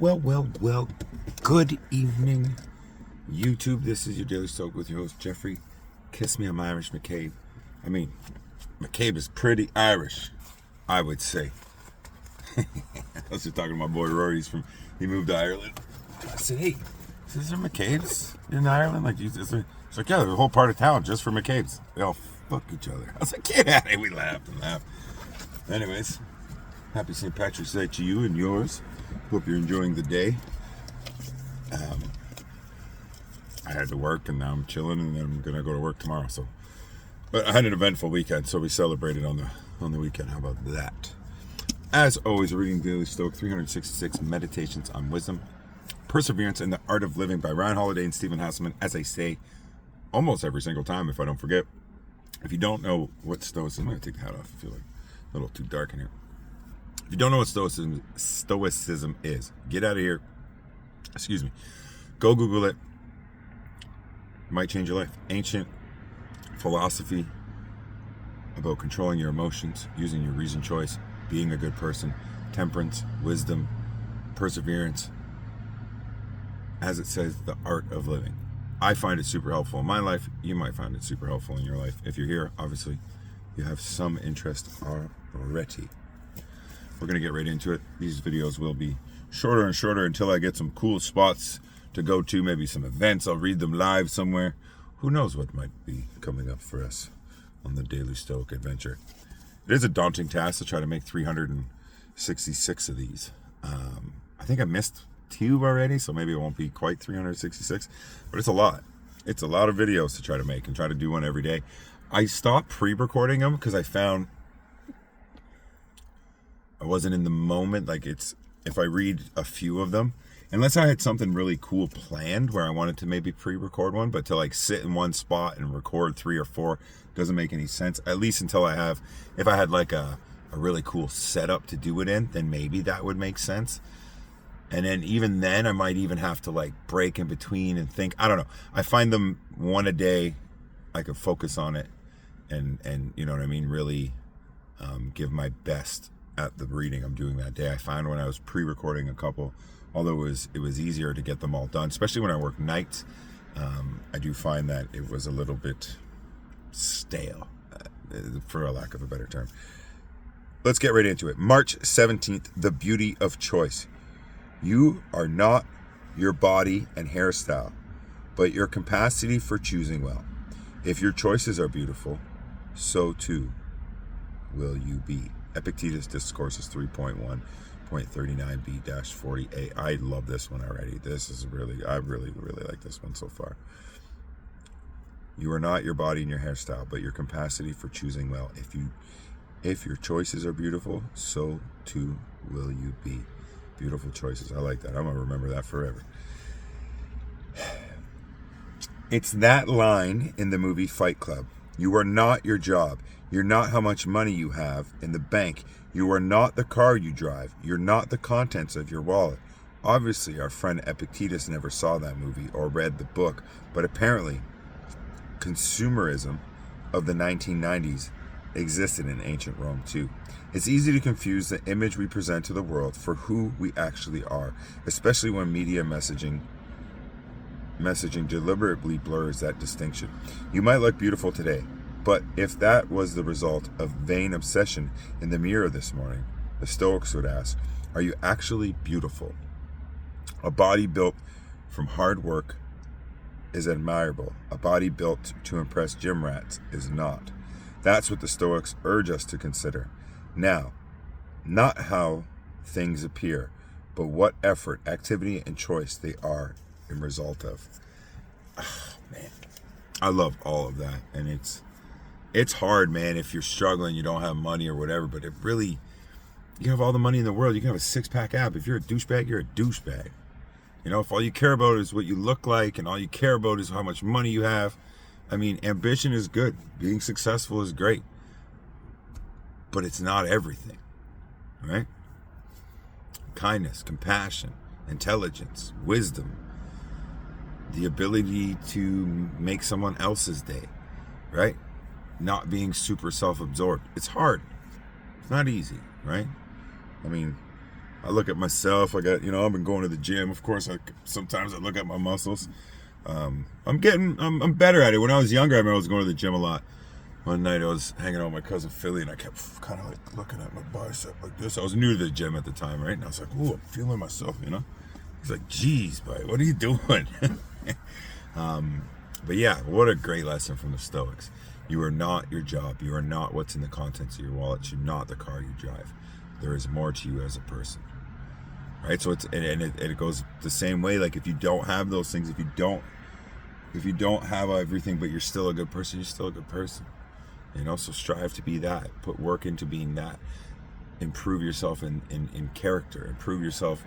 Well. Good evening, YouTube. This is your Daily Stoic with your host, Jeffrey. Kiss me, I'm Irish, McCabe. I mean, McCabe is pretty Irish, I would say. I was just talking to my boy Rory. He moved to Ireland. I said, hey, is there McCabe's in Ireland? It's like, yeah, there's a whole part of town just for McCabe's. They all fuck each other. I was like, get out of here. We laughed and laughed. Anyways, happy St. Patrick's Day to you and yours. Hope you're enjoying the day. I had to work and now I'm chilling and then I'm gonna go to work tomorrow. But I had an eventful weekend, so we celebrated on the weekend. How about that? As always, we're reading Daily Stoic 366 Meditations on Wisdom, Perseverance, and the Art of Living by Ryan Holiday and Stephen Hasselman. As I say almost every single time, if I don't forget. If you don't know what Stoicism, I'm gonna take the hat off. I feel like a little too dark in here. If you don't know what Stoicism is, get out of here. Excuse me. Go Google it. Might change your life. Ancient philosophy about controlling your emotions, using your reason choice, being a good person, temperance, wisdom, perseverance. As it says, the art of living. I find it super helpful in my life. You might find it super helpful in your life. If you're here, obviously, you have some interest already. We're going to get right into it. These videos will be shorter and shorter until I get some cool spots to go to, maybe some events. I'll read them live somewhere. Who knows what might be coming up for us on the Daily Stoic adventure. It is a daunting task to try to make 366 of these. I think I missed 2 already, so maybe it won't be quite 366, but it's a lot. It's a lot of videos to try to make and try to do one every day. I stopped pre-recording them because I found I wasn't in the moment. If I read a few of them, unless I had something really cool planned where I wanted to maybe pre-record one, but to sit in one spot and record 3 or 4 doesn't make any sense. At least until if I had a really cool setup to do it in, then maybe that would make sense. And then even then I might even have to break in between and think. I don't know. I find them one a day. I could focus on it and you know what I mean, really give my best at the reading I'm doing that day. I found when I was pre-recording a couple, although it was easier to get them all done, especially when I work nights, I do find that it was a little bit stale, for a lack of a better term. Let's get right into it. March 17th, the beauty of choice. You are not your body and hairstyle, but your capacity for choosing well. If your choices are beautiful, so too will you be. Epictetus Discourses 3.1.39b-40a. I love this one already. I really like this one so far. You are not your body and your hairstyle, but your capacity for choosing well. If your choices are beautiful, so too will you be. Beautiful choices. I like that. I'm going to remember that forever. It's that line in the movie Fight Club. You are not your job. You're not how much money you have in the bank. You are not the car you drive. You're not the contents of your wallet. Obviously, our friend Epictetus never saw that movie or read the book, but apparently, consumerism of the 1990s existed in ancient Rome too. It's easy to confuse the image we present to the world for who we actually are, especially when media messaging deliberately blurs that distinction. You might look beautiful today, but if that was the result of vain obsession in the mirror this morning, the Stoics would ask, are you actually beautiful? A body built from hard work is admirable. A body built to impress gym rats is not. That's what the Stoics urge us to consider. Now, not how things appear, but what effort, activity, and choice they are in result of. Oh, man. I love all of that. And it's hard, man, if you're struggling, you don't have money or whatever, but it really, you have all the money in the world, you can have a 6-pack ab. If you're a douchebag, you're a douchebag. If all you care about is what you look like and all you care about is how much money you have, I mean, ambition is good. Being successful is great. But it's not everything, right? Kindness, compassion, intelligence, wisdom, the ability to make someone else's day, right? Not being super self-absorbed. It's hard. It's not easy, right? I mean, I look at myself. I've been going to the gym. Of course, sometimes I look at my muscles. I'm better at it. When I was younger, I remember I was going to the gym a lot. One night I was hanging out with my cousin Philly, and I kept kind of like looking at my bicep like this. I was new to the gym at the time, right? And I was like, "Ooh, I'm feeling myself," He's like, "Geez, buddy, what are you doing?" But yeah, what a great lesson from the Stoics. You are not your job. You are not what's in the contents of your wallet. You're not the car you drive. There is more to you as a person, right? So it goes the same way. Like if you don't have those things, if you don't have everything, but you're still a good person, you're still a good person. So strive to be that. Put work into being that. Improve yourself in character. Improve yourself,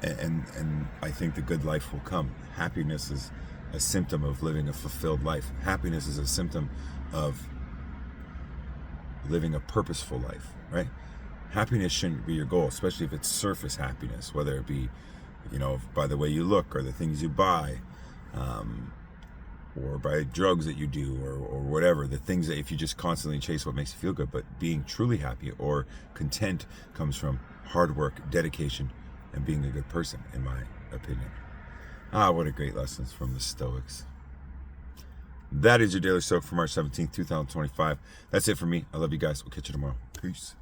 and I think the good life will come. Happiness is a symptom of living a fulfilled life. Happiness is a symptom of living a purposeful life, right? Happiness shouldn't be your goal, especially if it's surface happiness, whether it be, by the way you look or the things you buy, or by drugs that you do or whatever, the things that if you just constantly chase what makes you feel good. But being truly happy or content comes from hard work, dedication, and being a good person, in my opinion. What a great lessons from the Stoics. That is your Daily Stoic for March 17th, 2025. That's it for me. I love you guys. We'll catch you tomorrow. Peace.